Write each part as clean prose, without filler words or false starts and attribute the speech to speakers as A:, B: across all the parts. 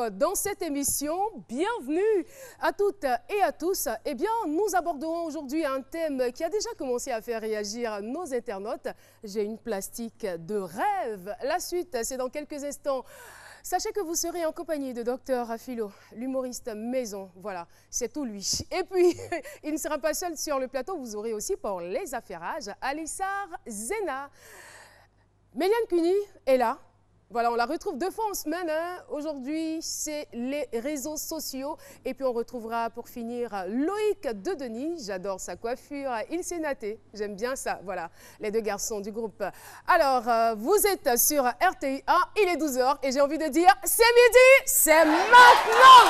A: dans cette émission. Bienvenue à toutes et à tous. Eh bien, nous aborderons aujourd'hui un thème qui a déjà commencé à faire réagir nos internautes. J'ai une plastique de rêve. La suite, c'est dans quelques instants. Sachez que vous serez en compagnie de Dr Philo, l'humoriste maison. Voilà, c'est tout lui. Et puis, il ne sera pas seul sur le plateau. Vous aurez aussi pour les affairages Alissar Zena. Méliane Cuny est là. Voilà, on la retrouve 2 fois en semaine. Hein. Aujourd'hui, c'est les réseaux sociaux. Et puis, on retrouvera pour finir Loïc Dedenis. J'adore sa coiffure. Il s'est naté. J'aime bien ça. Voilà, les 2 garçons du groupe. Alors, vous êtes sur RTI 1. Il est 12 h et j'ai envie de dire, c'est midi, c'est maintenant.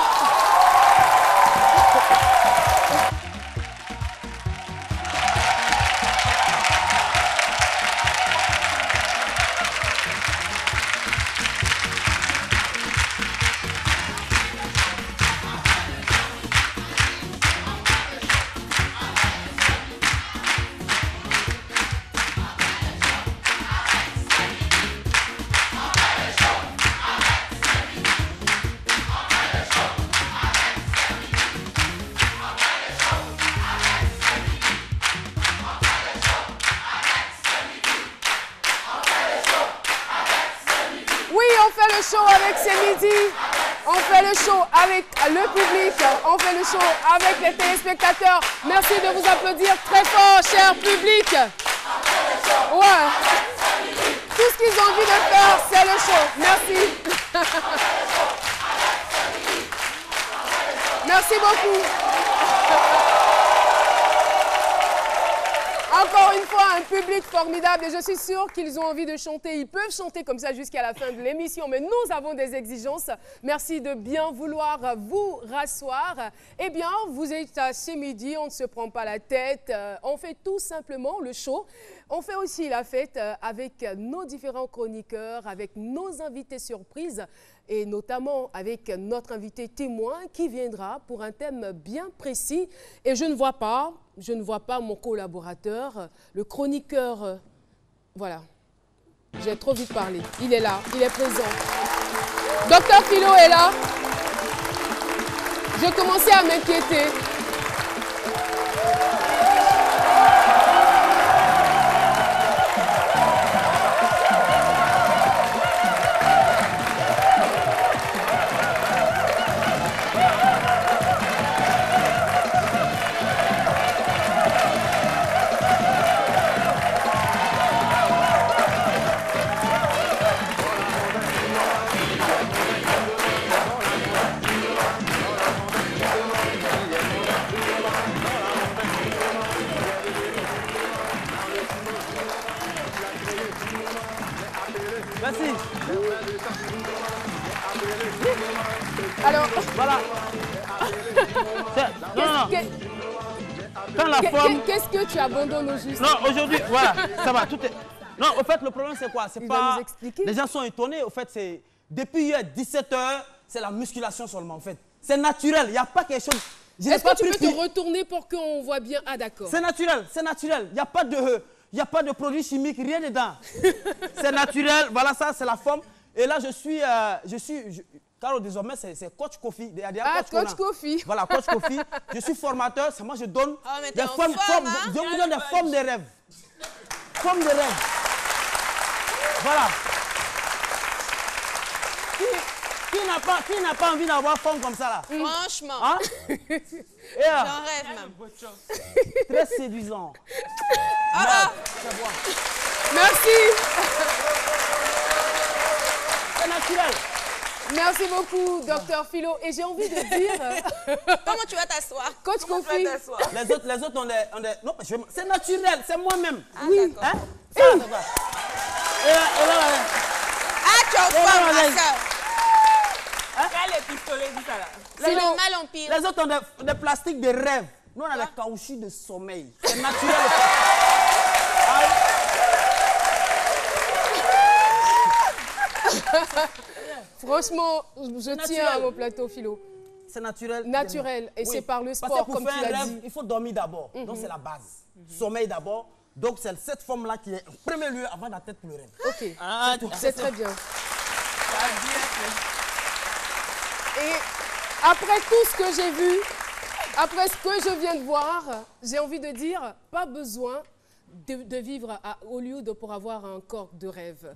A: Show avec C'est Midi, on fait le show avec le public, on fait le show avec les téléspectateurs. Merci de vous applaudir très fort, cher public. Ouais. Tout ce qu'ils ont envie de faire, c'est le show. Merci. Merci beaucoup. Encore une fois, un public formidable et je suis sûre qu'ils ont envie de chanter. Ils peuvent chanter comme ça jusqu'à la fin de l'émission, mais nous avons des exigences. Merci de bien vouloir vous rasseoir. Eh bien, vous êtes à C'est Midi, on ne se prend pas la tête. On fait tout simplement le show. On fait aussi la fête avec nos différents chroniqueurs, avec nos invités surprises et notamment avec notre invité témoin qui viendra pour un thème bien précis. Et je ne vois pas mon collaborateur, le chroniqueur. Voilà, j'ai trop vite parlé. Il est là, il est présent. Dr Philo est là. Je commençais à m'inquiéter.
B: Merci.
A: Alors,
B: voilà. Quand la forme...
A: Qu'est-ce que tu abandonnes au juste?
B: Non, aujourd'hui, voilà, ça va. Tout est... Non, au fait, le problème, c'est quoi? C'est pas...
A: nous expliquer.
B: Les gens sont étonnés. Au fait, c'est... Depuis hier, 17 h, c'est la musculation seulement, en fait. C'est naturel. Il n'y a pas quelque chose...
A: Est-ce que tu peux te retourner pour qu'on voit bien? Ah, d'accord.
B: C'est naturel, c'est naturel. Il n'y a pas de... Il n'y a pas de produits chimiques, rien dedans. C'est naturel, voilà ça, c'est la forme. Et là, Caro, désormais, c'est Coach Kofi.
A: Coach Kofi.
B: Voilà, Coach Kofi. Je suis formateur, c'est moi je donne des formes, je vous donne des formes de rêve. Formes de rêve. Voilà. Qui n'a pas envie d'avoir forme comme ça là?
C: Franchement.
B: Hein?
C: J'en rêve même.
B: Très séduisant.
A: Merci.
B: C'est naturel.
A: Merci beaucoup, Dr Philo. Et j'ai envie de dire...
C: Comment tu vas t'asseoir?
A: Coach Kofi.
B: Les autres ont des... Non, c'est naturel, c'est moi-même.
A: Oui.
B: Hein?
A: Ça,
B: ça va. Et là,
C: tu es en forme, ma soeur.
D: Quel est pistolet, dis ça là?
C: C'est le mal en pire.
B: Les autres ont des plastiques de rêve. Nous, on a des caoutchoucs de sommeil. C'est naturel.
A: Franchement, je tiens à mon plateau, Philo.
B: C'est naturel.
A: Naturel. Et
B: oui.
A: c'est par le sport,
B: parce que pour
A: comme tu l'as dit.
B: Il faut dormir d'abord. Donc, c'est la base. Sommeil d'abord. Donc, c'est cette forme-là qui est en premier lieu avant la tête pour le rêve.
A: Ok. C'est très bien. Et après tout ce que j'ai vu, après ce que je viens de voir, j'ai envie de dire, pas besoin de vivre à Hollywood pour avoir un corps de rêve.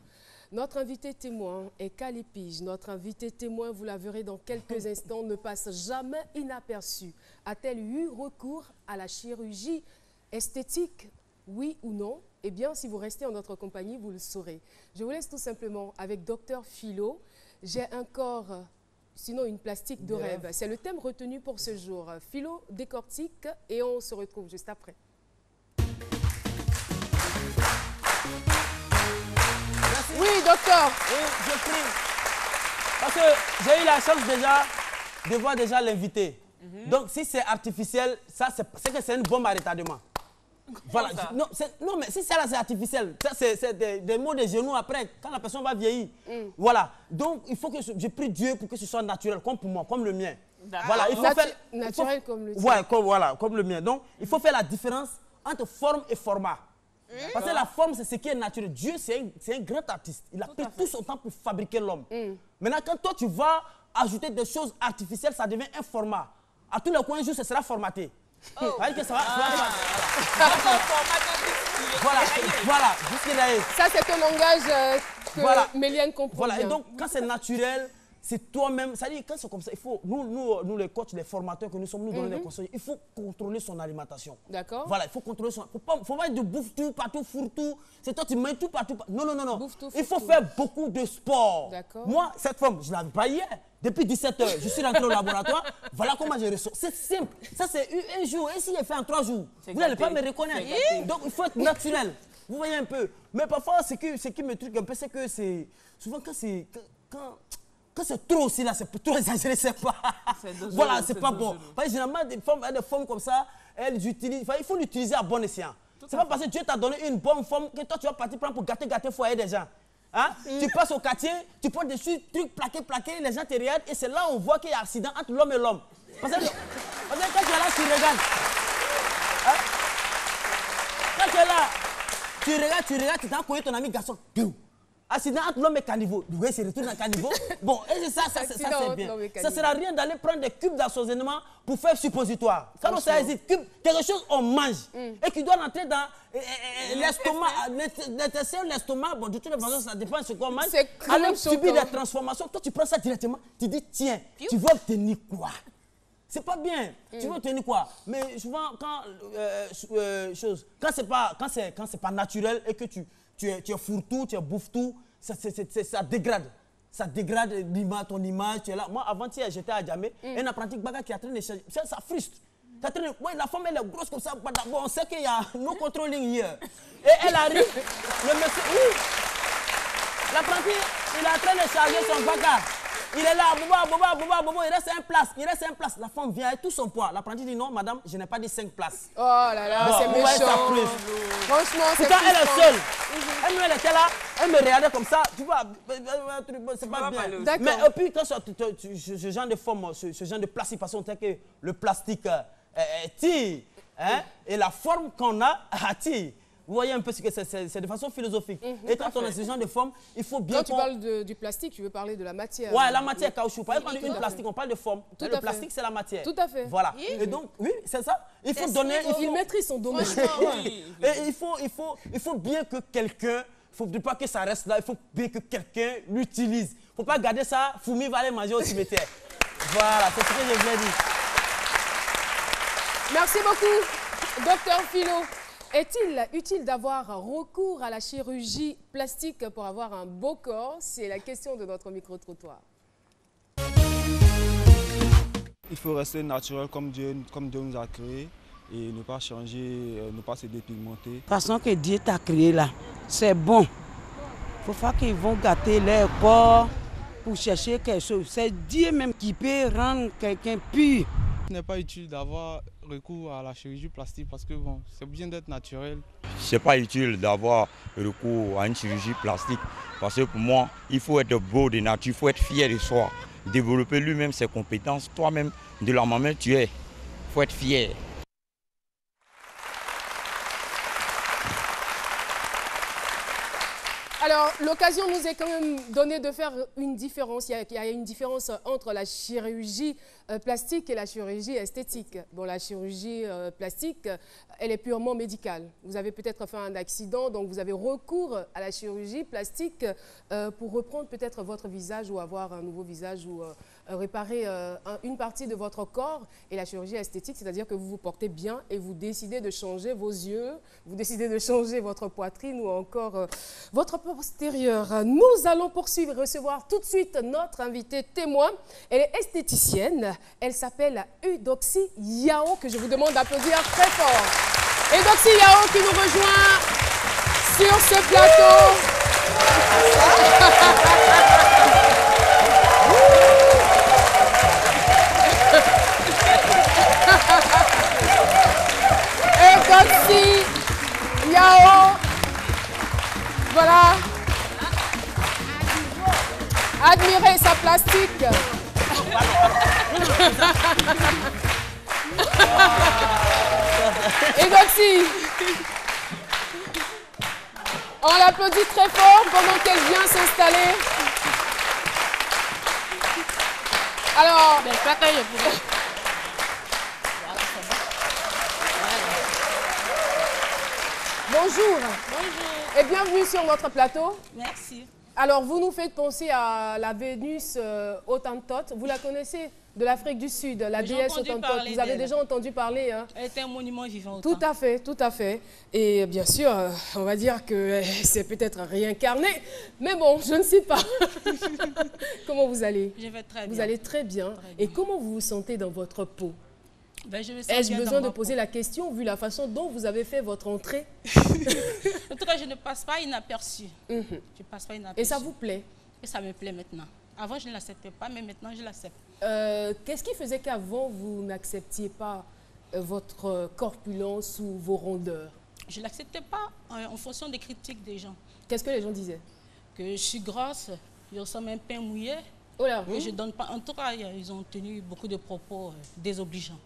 A: Notre invité témoin est Kali Pige. Notre invité témoin, vous la verrez dans quelques instants, ne passe jamais inaperçu. A-t-elle eu recours à la chirurgie esthétique? Oui ou non? Eh bien, si vous restez en notre compagnie, vous le saurez. Je vous laisse tout simplement avec Dr Philo. J'ai un corps, sinon une plastique de rêve. C'est le thème retenu pour ce jour. Philo décortique et on se retrouve juste après. Oui, docteur.
B: Oui, je prie. Parce que j'ai eu la chance déjà de voir déjà l'invité. Donc, si c'est artificiel, ça c'est que c'est une bombe à retardement. Voilà. Non, mais si c'est là, c'est artificiel. Ça, c'est des mots de genoux après, quand la personne va vieillir. Voilà. Donc, il faut que je prie Dieu pour que ce soit naturel, comme pour moi, comme le mien. Voilà. Il faut faire
A: naturel comme le tien.
B: Ouais, voilà, comme le mien. Donc, il faut faire la différence entre forme et format. Parce que la forme, c'est ce qui est naturel. Dieu, c'est un grand artiste. Il a pris tout son temps pour fabriquer l'homme. Maintenant, quand toi, tu vas ajouter des choses artificielles, ça devient un format. À tous les coins du jour, ce sera formaté. Ça veut dire que ça va voilà.
A: Ça, c'est un langage que Méliane comprend bien.
B: Et donc, quand c'est naturel, c'est toi-même. Ça veut dire quand c'est comme ça, il faut, nous les coachs, les formateurs que nous sommes, nous donnons des conseils, il faut contrôler son alimentation.
A: D'accord.
B: Voilà, il faut contrôler son... Faut pas être de bouffe tout, partout, fourre tout. C'est toi, tu mets tout, partout. Non.
A: Bouffe tout,
B: il faut faire beaucoup de sport.
A: D'accord.
B: Moi, cette femme, je ne l'avais pas hier. Depuis 17 h, je suis rentré au laboratoire. Voilà comment je ressors. C'est simple. Ça, c'est un jour. Et si je fais en 3 jours, vous n'allez pas me reconnaître. Donc, il faut être naturel. Vous voyez un peu. Mais parfois, ce qui me truque un peu, c'est que c'est... Souvent, quand c'est trop aussi, là, c'est trop exagéré, c'est pas... Voilà, c'est pas bon. Parce que généralement, des formes comme ça, elles utilisent... Enfin, il faut l'utiliser à bon escient. C'est pas parce que Dieu t'a donné une bonne forme que toi, tu vas partir prendre pour gâter le foyer des gens. Hein? Tu passes au quartier, tu portes dessus, trucs plaqués, les gens te regardent et c'est là où on voit qu'il y a accident entre l'homme et l'homme. Parce que quand tu es là, tu regardes. Hein? Quand tu es là, tu regardes, tu t'as cogné ton ami garçon. Accident entre l'homme et caniveau. Le gars se retourne dans caniveau. Bon, et ça c'est bien. Ça ne sert à rien d'aller prendre des cubes d'assaisonnement pour faire suppositoire. Quand on s'hésite, quelque chose on mange et qui doit rentrer dans l'estomac, l'intestin, l'estomac. Bon, de toute façon, ça dépend de ce qu'on mange. Alors, subir des transformations. Toi, tu prends ça directement, tu dis tiens, tu veux obtenir quoi? C'est pas bien. Tu veux obtenir quoi? Mais souvent, quand c'est pas naturel et que tu es fourre-tout, tu es bouffe-tout, ça dégrade. Ça dégrade ton image, tu es là. Moi, avant-hier, j'étais à Djamé, un apprenti bagarre qui est en train de changer. Ça frustre. Ouais, la femme, elle est grosse comme ça. Bon, on sait qu'il y a no controlling here. Et elle arrive, le monsieur, oui. L'apprenti, il est en train de charger son bagarre. Il est là, bobo, il reste 1 place. La femme vient avec tout son poids. L'apprenti dit non, madame, je n'ai pas dit 5 places.
A: Oh là là, bon, c'est méchant.
B: Franchement, c'est pourtant, elle est seule. Elle était là, elle me regardait comme ça. Tu vois, c'est pas bien. Mais puis, quand ce genre de forme, ce genre de plastique, parce qu'on sait que le plastique tire, hein, et la forme qu'on a attire. Vous voyez un peu ce que c'est de façon philosophique. Et quand on a ce genre de forme, il faut bien...
A: Quand tu parles du plastique, tu veux parler de la matière.
B: Ouais, la matière caoutchouc. Par exemple, une plastique, on parle de forme. Le plastique, c'est la matière.
A: Tout à fait.
B: Voilà. Et donc, oui, c'est ça. Il faut donner...
A: Il maîtrise son domaine.
B: Et il faut bien que quelqu'un... Il ne faut pas que ça reste là. Il faut bien que quelqu'un l'utilise. Il ne faut pas garder ça. Fourmi va aller manger au cimetière. Voilà, c'est ce que je voulais dire.
A: Merci beaucoup, Dr Philo. Est-il utile d'avoir recours à la chirurgie plastique pour avoir un beau corps? C'est la question de notre micro-trottoir.
E: Il faut rester naturel comme Dieu nous a créé et ne pas changer, ne pas se dépigmenter.
F: De toute façon que Dieu t'a créé là, c'est bon. Il faut pas qu'ils vont gâter leur corps pour chercher quelque chose. C'est Dieu même qui peut rendre quelqu'un pur.
E: Ce n'est pas utile d'avoir recours à la chirurgie plastique parce que bon, c'est bien d'être naturel.
G: Ce n'est pas utile d'avoir recours à une chirurgie plastique parce que pour moi, il faut être beau de nature, il faut être fier de soi, développer lui-même ses compétences. Toi-même, de la maman tu es, il faut être fier.
A: Alors, l'occasion nous est quand même donnée de faire une différence. Il y a une différence entre la chirurgie plastique et la chirurgie esthétique. Bon, la chirurgie plastique, elle est purement médicale. Vous avez peut-être fait un accident, donc vous avez recours à la chirurgie plastique pour reprendre peut-être votre visage ou avoir un nouveau visage ou réparer une partie de votre corps. Et la chirurgie esthétique, c'est-à-dire que vous vous portez bien et vous décidez de changer vos yeux, vous décidez de changer votre poitrine ou encore votre postérieur. Nous allons poursuivre et recevoir tout de suite notre invitée témoin. Elle est esthéticienne. Elle s'appelle Eudoxie Yao, que je vous demande d'applaudir très fort. Eudoxie Yao qui nous rejoint sur ce plateau. Eudoxie Yao. Voilà. Admirez sa plastique. Eudoxie. On l'applaudit très fort pendant qu'elle vient s'installer. Alors, bonjour.
C: Bonjour.
A: Et bienvenue sur notre plateau.
C: Merci.
A: Alors, vous nous faites penser à la Vénus Hottentote. Vous la connaissez? De l'Afrique du Sud, la déesse Hottentote. Vous avez déjà entendu parler, hein? Elle est un monument vivant. Tout à fait, tout à fait. Et bien sûr, on va dire que c'est peut-être réincarné, mais bon, je ne sais pas. Comment vous allez? Je vais très bien. Vous allez très bien. Et comment vous vous sentez dans votre peau? Ai-je besoin de poser la question, vu la façon dont vous avez fait votre entrée?
H: En tout cas, je ne passe pas inaperçu. Je passe pas inaperçu.
A: Et ça vous plaît?
H: Et ça me plaît maintenant. Avant, je ne l'acceptais pas, mais maintenant, je l'accepte.
A: Qu'est-ce qui faisait qu'avant, vous n'acceptiez pas votre corpulence ou vos rondeurs?
H: Je ne l'acceptais pas en fonction des critiques des gens.
A: Qu'est-ce que les gens disaient? Que
H: je suis grosse, je ressemble à un pain mouillé.
A: Oh là,
H: je donne pas. En tout cas, ils ont tenu beaucoup de propos désobligeants.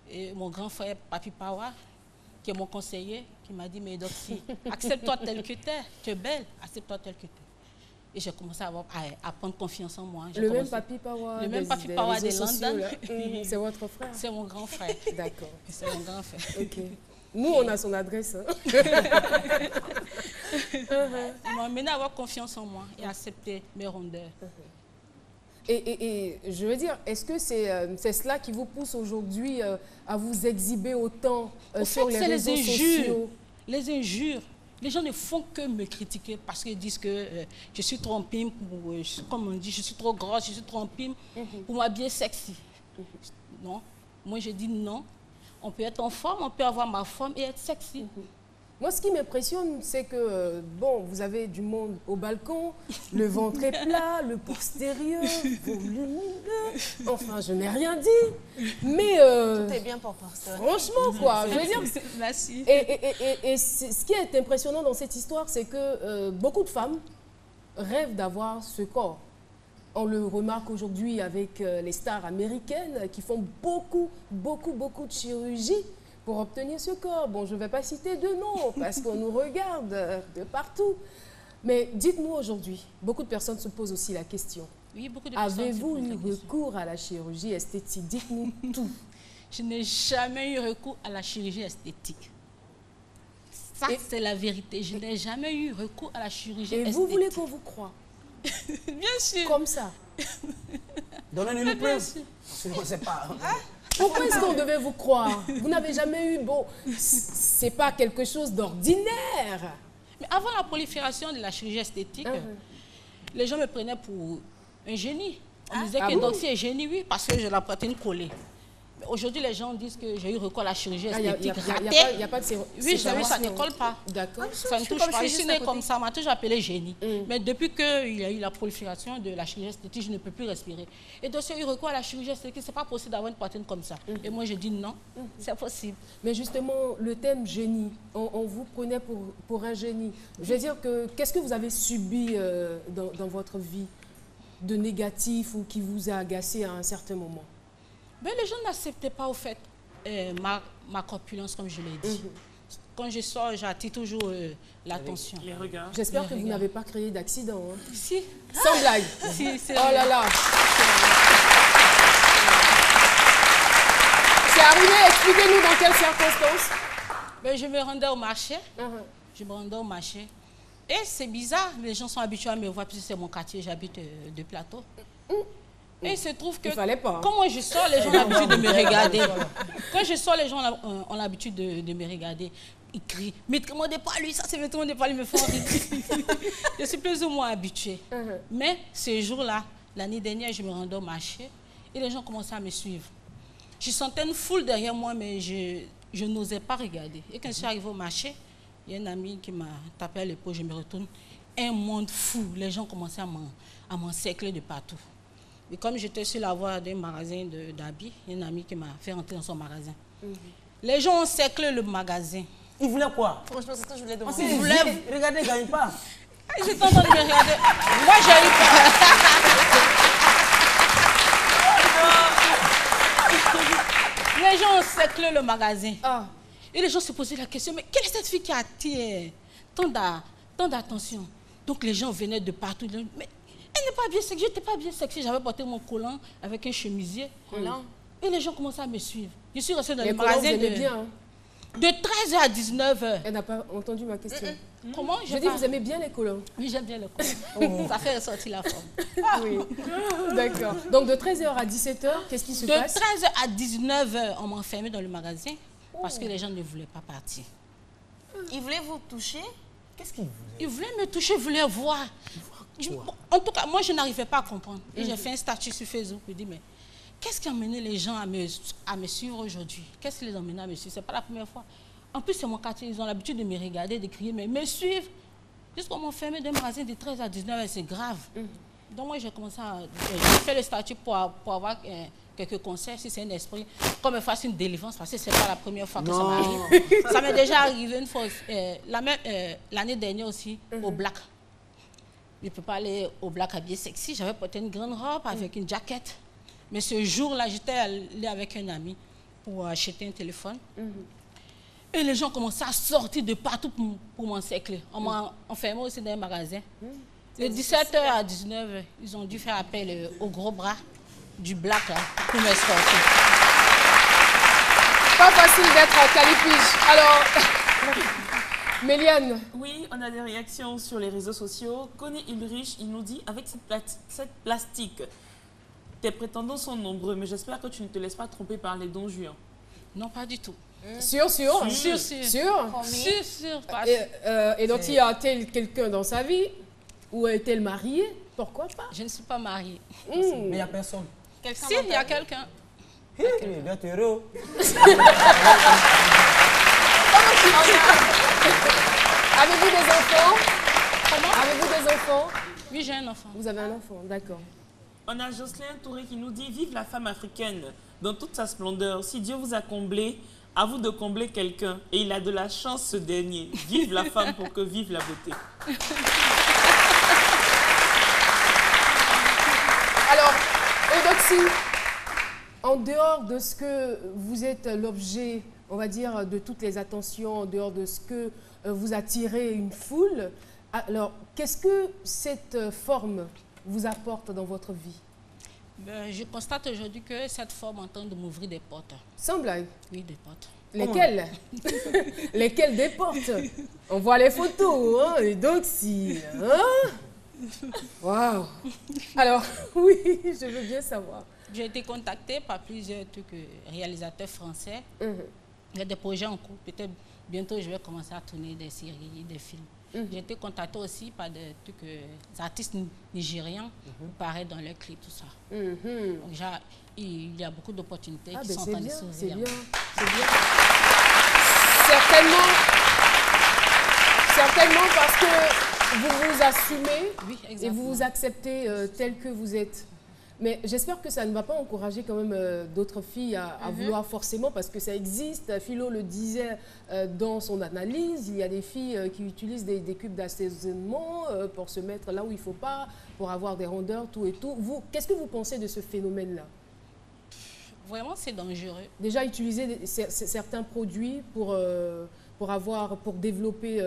H: Et mon grand frère, Papi Pawa, qui est mon conseiller, qui m'a dit, mais Eudoxie, accepte-toi tel que tu es, tu es belle, accepte-toi tel que tu es. Et j'ai commencé à prendre confiance en moi.
A: Le même Papi Pawa
H: de London.
A: C'est votre frère?
H: C'est mon grand frère.
A: D'accord.
H: C'est mon grand frère.
A: Ok. Nous, on a son adresse. Hein.
H: Ils m'ont amené à avoir confiance en moi et à accepter mes rondeurs.
A: Et je veux dire, est-ce que c'est cela qui vous pousse aujourd'hui à vous exhiber autant sur les réseaux sociaux?
H: Les injures. Les gens ne font que me critiquer parce qu'ils disent que je suis trop pime, comme on dit, je suis trop grosse, je suis trop pime pour m'habiller sexy. Non, moi je dis non. On peut être en forme, on peut avoir ma forme et être sexy.
A: Moi, ce qui m'impressionne, c'est que, bon, vous avez du monde au balcon, le ventre est plat, le postérieur, volumineux. Enfin, je n'ai rien dit. Mais...
C: tout est bien pour personne.
A: Franchement, quoi. Je veux dire...
H: Merci.
A: Et ce qui est impressionnant dans cette histoire, c'est que beaucoup de femmes rêvent d'avoir ce corps. On le remarque aujourd'hui avec les stars américaines qui font beaucoup de chirurgie pour obtenir ce corps. Bon, je ne vais pas citer de nom parce qu'on nous regarde de partout. Mais dites-nous aujourd'hui, beaucoup de personnes se posent aussi la question.
H: Oui, beaucoup de personnes.
A: Avez-vous eu recours à la chirurgie esthétique? Dites-nous tout.
H: Je n'ai jamais eu recours à la chirurgie esthétique. Ça, c'est la vérité. Je n'ai jamais eu recours à la chirurgie esthétique.
A: Et vous voulez qu'on vous croie?
H: Bien sûr.
A: Comme ça.
B: Donnez-nous une preuve. Je ne sais pas.
A: Pourquoi est-ce qu'on devait vous croire? Vous n'avez jamais eu... Bon, c'est pas quelque chose d'ordinaire.
H: Mais avant la prolifération de la chirurgie esthétique, les gens me prenaient pour un génie. On disait que Eudoxie est génie, oui, parce que je la poitrine collée. Aujourd'hui, les gens disent que j'ai eu recours à la chirurgie esthétique ratée.
A: Il n'y a pas de
H: oui, ça ne colle pas.
A: D'accord.
H: Ça ne touche pas. Je suis née comme ça, on m'a toujours appelé génie. Mais depuis qu'il y a eu la prolifération de la chirurgie esthétique, je ne peux plus respirer. Et donc, si j'ai eu recours à la chirurgie esthétique, ce n'est pas possible d'avoir une poitrine comme ça. Et moi, je dis non, c'est possible.
A: Mais justement, le thème génie, on vous prenait pour un génie. Je veux dire, qu'est-ce que vous avez subi dans votre vie de négatif ou qui vous a agacé à un certain moment?
H: Mais les gens n'acceptaient pas, au fait, ma corpulence, comme je l'ai dit. quand je sors, j'attire toujours l'attention.
D: Les regards.
A: J'espère que vous n'avez pas créé d'accident. Hein.
H: Si.
A: Sans blague.
H: Si, c'est
A: Oh là là. C'est arrivé, expliquez-nous dans quelles circonstances.
H: Ben, je me rendais au marché. Je me rendais au marché. Et c'est bizarre, les gens sont habitués à me voir, puisque c'est mon quartier, j'habite de Plateau. Et il se trouve que,
A: Il fallait pas, hein.
H: quand moi je sors, les gens ont l'habitude de me regarder. Quand je sors, les gens ont l'habitude de me regarder. Ils crient, mettez-moi pas lui, ça c'est mettez-moi pas lui, me font rire. Je suis plus ou moins habituée. Mais ce jour-là, l'année dernière, je me rendais au marché et les gens commençaient à me suivre. Je sentais une foule derrière moi, mais je n'osais pas regarder. Et quand je suis arrivée au marché, il y a une amie qui m'a tapé à l'épaule, je me retourne. Un monde fou, les gens commençaient à m'encercler de partout. Et comme j'étais sur la voie d'un magasin d'habits, il y a une amie qui m'a fait rentrer dans son magasin. Les gens ont encerclé le magasin.
B: Ils voulaient quoi?
C: Franchement, c'est ça que je voulais
B: Parce
C: demander.
B: qu'ils voulaient... Regardez, ils ne gagnent pas.
H: J'étais en train de me regarder. Moi, j'ai eu peur. Les gens ont encerclé le magasin. Et les gens se posaient la question, mais quelle est cette fille qui attire tant d'attention? Donc les gens venaient de partout. Mais elle n'est pas bien sexy, je n'étais pas bien sexy. J'avais porté mon collant avec un chemisier. Et les gens commençaient à me suivre. Je suis restée dans le magasin de 13h à 19h.
A: Elle n'a pas entendu ma question.
H: Comment?
A: Je dis, vous aimez bien les collants?
H: Oui, j'aime bien les collants. Ça fait ressortir la forme.
A: Oui. D'accord. Donc de 13h à 17h, qu'est-ce qui se passe?
H: De 13h à 19h, on m'a enfermé dans le magasin parce que les gens ne voulaient pas partir.
C: Ils voulaient vous toucher?
B: Qu'est-ce qu'ils voulaient?
H: Ils voulaient me toucher, ils voulaient voir. En tout cas, moi, je n'arrivais pas à comprendre. Et j'ai fait un statut sur Facebook pour dire, mais qu'est-ce qui a amené les gens à me suivre aujourd'hui? Qu'est-ce qui les a amenés à me suivre? Ce n'est pas la première fois. En plus, c'est mon quartier. Ils ont l'habitude de me regarder, de crier, mais me suivre. Jusqu'à m'enfermer dans un magasin de 13 à 19, c'est grave. Donc, moi, j'ai commencé à faire le statut pour avoir quelques conseils, si c'est un esprit, qu'on me fasse une délivrance, parce que ce n'est pas la première fois que ça m'arrive. Ça m'est déjà arrivé une fois, l'année dernière aussi, au Black. Je ne peux pas aller au Black habillé sexy. J'avais porté une grande robe avec une jaquette. Mais ce jour-là, j'étais allée avec un ami pour acheter un téléphone. Et les gens commençaient à sortir de partout pour m'encercler. On m'a enfermé aussi dans un magasin. De 17h à 19h, ils ont dû faire appel au gros bras du Black là, pour m'escorter.
A: Pas facile d'être calipige. Alors, Méliane.
D: Oui, on a des réactions sur les réseaux sociaux. Connie Ulrich, il nous dit, avec cette plastique, tes prétendants sont nombreux, mais j'espère que tu ne te laisses pas tromper par les dons juants.
H: Non, pas du tout.
A: Sûr. Et donc, y a-t-il quelqu'un dans sa vie? Ou est-elle mariée? Pourquoi pas?
H: Je ne suis pas mariée.
B: Mais il n'y a personne.
H: Si, il y a quelqu'un.
B: Il doit être heureux.
A: Avez-vous des enfants? Comment? Avez-vous des enfants?
H: Oui, j'ai un enfant.
A: Vous avez un enfant, d'accord.
D: On a Jocelyn Touré qui nous dit, vive la femme africaine dans toute sa splendeur. Si Dieu vous a comblé, à vous de combler quelqu'un. Et il a de la chance, ce dernier. Vive la femme pour que vive la beauté.
A: Alors, Eudoxie, en dehors de ce que vous êtes l'objet, on va dire, de toutes les attentions, en dehors de ce que vous attirez une foule, alors, qu'est-ce que cette forme vous apporte dans votre vie?
H: Je constate aujourd'hui que cette forme est en train de m'ouvrir des portes.
A: Sans blague?
H: Oui, des portes.
A: Lesquelles? Lesquelles des portes? On voit les photos, hein, Eudoxie. Hein? Waouh! Alors, oui, je veux bien savoir.
H: J'ai été contactée par plusieurs réalisateurs français. Il y a des projets en cours. Peut-être bientôt, je vais commencer à tourner des séries, des films. J'ai été contactée aussi par des artistes nigérians pour paraître dans leurs clips, tout ça. Donc, il y a beaucoup d'opportunités qui sont en train de s'ouvrir.
A: C'est bien, c'est bien. Certainement parce que vous vous assumez et vous vous acceptez tel que vous êtes. Mais j'espère que ça ne va pas encourager quand même d'autres filles à vouloir forcément, parce que ça existe. Philo le disait dans son analyse, il y a des filles qui utilisent des cubes d'assaisonnement pour se mettre là où il ne faut pas, pour avoir des rondeurs, tout et tout. Vous, qu'est-ce que vous pensez de ce phénomène-là?
H: Vraiment, c'est dangereux.
A: Déjà, utiliser certains produits pour pour développer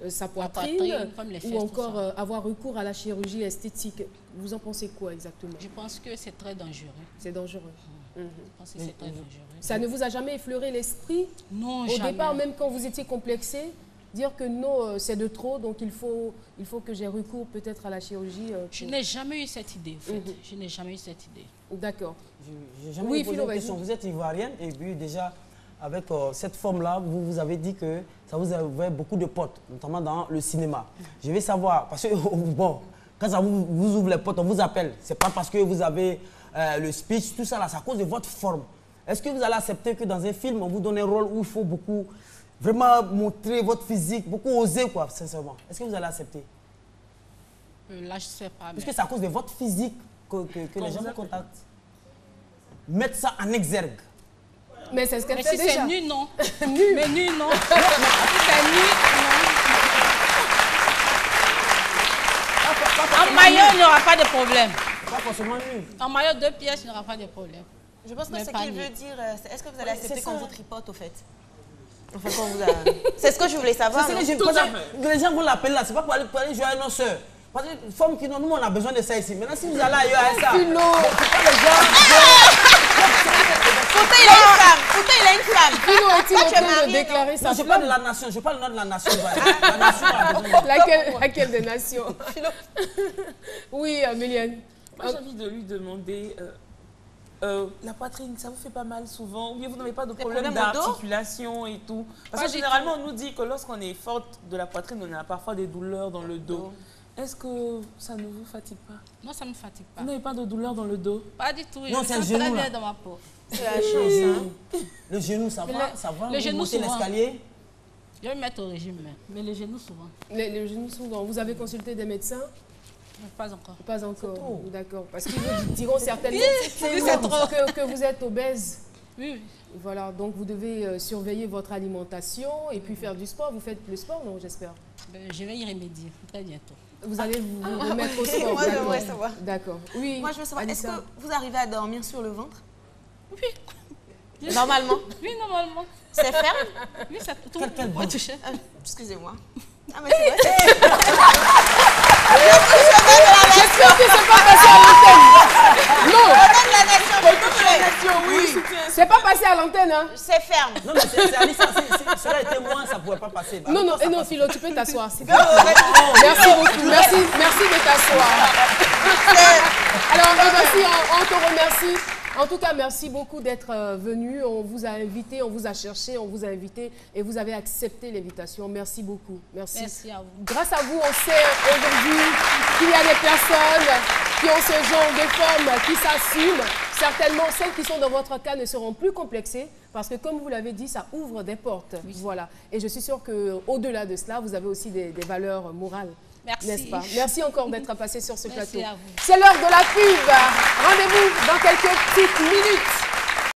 A: sa poitrine
H: comme les fesses,
A: ou
H: tout
A: encore
H: ça.
A: avoir recours à la chirurgie esthétique. Vous en pensez quoi exactement?
H: Je pense que c'est très dangereux.
A: C'est dangereux.
H: Je pense que c'est très dangereux.
A: Ça ne vous a jamais effleuré l'esprit?
H: Non,
A: Au
H: jamais.
A: départ, même quand vous étiez complexé, dire que non, c'est de trop, donc il faut que j'ai recours peut-être à la chirurgie.
H: Je n'ai jamais eu cette idée, en fait. Je n'ai jamais eu cette idée.
A: D'accord.
B: J'ai jamais
A: Oui,
B: posé
A: Philo,
B: une question. Vous êtes ivoirienne et puis déjà, avec cette forme-là, vous avez dit que ça vous a ouvert beaucoup de portes, notamment dans le cinéma. Je vais savoir, parce que, bon, quand ça vous ouvre les portes, on vous appelle. Ce n'est pas parce que vous avez le speech, tout ça, là, c'est à cause de votre forme. Est-ce que vous allez accepter que dans un film, on vous donne un rôle où il faut beaucoup, vraiment montrer votre physique, beaucoup oser, quoi, sincèrement? Est-ce que vous allez accepter?
H: Là, je ne sais pas.
B: Parce que c'est à cause de votre physique que les gens vous contactent. Mettre ça en exergue.
A: Mais c'est ce qu'elle
H: Mais
A: fait
H: si
A: déjà.
H: c'est nu, non.
A: Nu.
H: Mais nu, non. Si c'est nu, non. En maillot, il n'y aura pas de problème.
B: Pas forcément nu.
H: En maillot 2 pièces, il n'y aura pas de problème.
C: Je pense que
H: Mais
C: ce
H: pas
C: qu'il
H: nu.
C: veut dire, c'est est-ce que vous allez accepter
B: c'est
C: qu'on
B: ça.
C: vous tripote au fait? Enfin, qu'on vous a... C'est ce que je voulais savoir.
B: C'est
C: non?
B: ce que les gens vont l'appeler là, c'est pas pour aller jouer à nos soeurs. Parce que une femme qui nous, on a besoin de ça ici. Maintenant, si vous allez ailleurs avec ça,
A: Philo.
B: pourquoi les gens
C: Pourtant, il a une femme. Pourtant, il a une femme.
A: Philo est-il
C: Toi,
A: en
C: tu es
A: train de
C: mariée,
A: déclarer sa
B: Non, je parle de
A: flamme?
B: la nation, je parle du nom de la nation. La nation a besoin de...
A: Laquelle des nations? Oui, Améliane.
D: Moi, j'ai envie de lui demander, la poitrine, ça vous fait pas mal souvent? Ou bien vous n'avez pas de problème
C: problèmes au dos?
D: d'articulation et tout? Parce
H: Pas
D: que
H: du
D: généralement, on nous dit que lorsqu'on est forte de la poitrine, on a parfois des douleurs dans le dos. Est-ce que ça ne vous fatigue pas?
H: Non, ça ne me fatigue pas.
D: Vous n'avez pas de douleur dans le dos?
H: Pas du tout.
B: Non,
H: Je
B: c'est
H: me
B: le
H: sens très
B: genou, là.
H: bien dans ma peau.
C: C'est la chose, hein.
B: Le genou, ça va, ça va.
H: le
B: Vous
H: genou,
B: montez
H: souvent.
B: l'escalier.
H: Je vais me mettre au régime, mais les genoux souvent.
A: Les genoux souvent. Vous avez consulté des médecins?
H: Pas encore.
A: Pas encore. D'accord. Parce qu'ils vous diront certainement
H: c'est trop.
A: que vous êtes obèse.
H: Oui, oui.
A: Voilà, donc vous devez surveiller votre alimentation et puis faire du sport. Vous faites le sport, non, j'espère?
H: Ben, je vais y remédier très bientôt.
A: Vous allez vous remettre au sport.
C: Moi,
A: d'accord.
C: j'aimerais savoir.
A: D'accord. Oui.
C: Moi, je veux savoir, est-ce
A: Anissa.
C: que vous arrivez à dormir sur le ventre?
H: Oui.
C: Normalement.
H: Oui, normalement.
C: C'est ferme?
H: Oui, ça tout
B: Quel
H: le
B: bon.
H: monde touche.
C: Excusez-moi. Ah, mais c'est vrai, c'est...
A: J'espère que c'est pas passé à l'antenne. Non,
C: Madame la nation, je touche.
A: oui. C'est pas passé à l'antenne, hein?
C: C'est ferme.
B: Non, mais c'est Alissa, si cela était moi, ça ne pourrait pas passer.
A: Non, non,
B: Ça
A: et non,
B: passe.
A: Philo, tu peux t'asseoir. s'il te plaît. Merci beaucoup. Merci de t'asseoir. Alors, merci, on te remercie. En tout cas, merci beaucoup d'être venu. On vous a invité, on vous a cherché, on vous a invité et vous avez accepté l'invitation. Merci beaucoup. Merci.
H: Merci à vous.
A: Grâce à vous, on sait aujourd'hui qu'il y a des personnes qui ont ce genre de forme, qui s'assument. Certainement, celles qui sont dans votre cas ne seront plus complexées parce que, comme vous l'avez dit, ça ouvre des portes. Voilà. Et je suis sûre qu'au-delà de cela, vous avez aussi des valeurs morales.
H: Merci.
A: N'est-ce pas? Merci encore d'être passé sur ce
H: Merci
A: plateau.
H: à vous.
A: C'est l'heure de la pub. Rendez-vous dans quelques petites minutes.